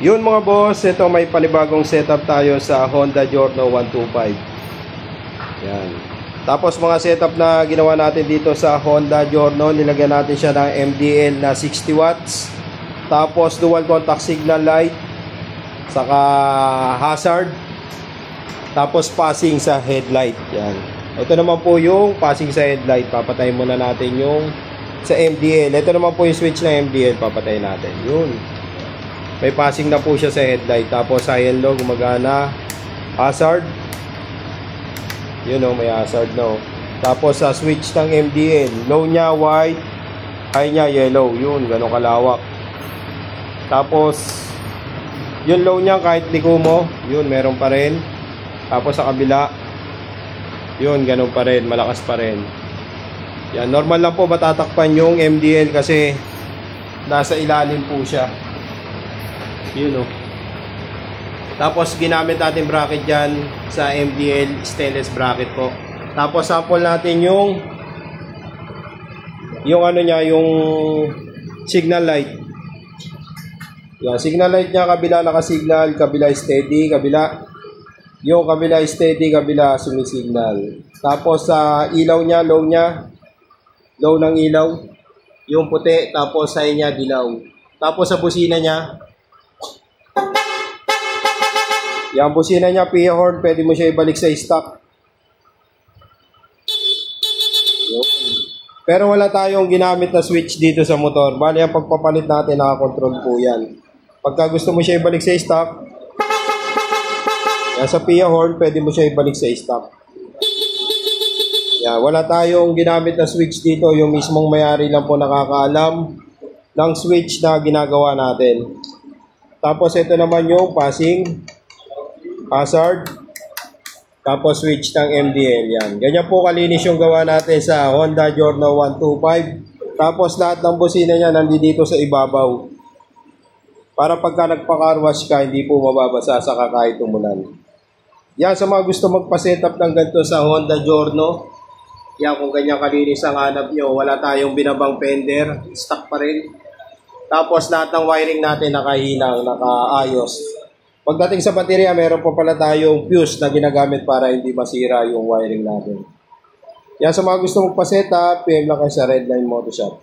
Yun mga boss, ito may panibagong setup tayo sa Honda Giorno 125. Yan. Tapos mga setup na ginawa natin dito sa Honda Giorno, nilagyan natin siya ng MDL na 60 watts. Tapos dual contact signal light, saka hazard. Tapos passing sa headlight. Yan. Ito naman po yung passing sa headlight. Papatayin muna natin yung sa MDL. Ito naman po yung switch ng MDL. Papatayin natin. Yun. May passing na po siya sa headlight. Tapos sa yellow gumagana. Hazard. Yun o, may hazard na o. Tapos sa switch ng MDL, low niya white, high niya yellow. Yun, ganun kalawak. Tapos yung low niya kahit liko mo, yun meron pa rin. Tapos sa kabila, yun ganun pa rin, malakas pa rin. Yan, normal lang po matatakpan yung MDL kasi nasa ilalim po siya. Yun o. Tapos ginamit natin bracket dyan sa MDL, stainless bracket po. Tapos sample natin yung ano niya, yung signal light. Yan, signal light niya, kabila nakasignal, kabila steady, kabila yung kabila steady, kabila sumisignal. Tapos sa ilaw niya, low ng ilaw, yung puti, tapos sa niya dilaw. Tapos sa busina niya, yung busina niya, PIA horn, pwede mo siya ibalik sa stock. Yun. Pero wala tayong ginamit na switch dito sa motor. Bali, ang pagpapalit natin, nakakontrol po yan. Pagka gusto mo siya ibalik sa stock, yan, sa PIA horn, pwede mo siya ibalik sa stock. Yan, wala tayong ginamit na switch dito. Yung mismong may-ari lang po nakakaalam ng switch na ginagawa natin. Tapos ito naman yung passing, hazard, tapos switch ng MDL. Yan. Ganyan po kalinis yung gawa natin sa Honda Giorno 125. Tapos lahat ng busina niya nandito sa ibabaw. Para pagka nagpa-carwash ka, hindi po mababasa sa kahit umulan. Yan, sa mga gusto magpa-setup ng ganito sa Honda Giorno, yan, kung ganyan kalinis ang hanap nyo, wala tayong binabang fender, stock pa rin. Tapos lahat ng wiring natin nakahinang, nakaayos. Pagdating sa baterya, meron pa pala tayong fuse na ginagamit para hindi masira yung wiring natin. Yan, sa mga gusto magpa-setup, PM lang kayo sa Redline Moto Shop.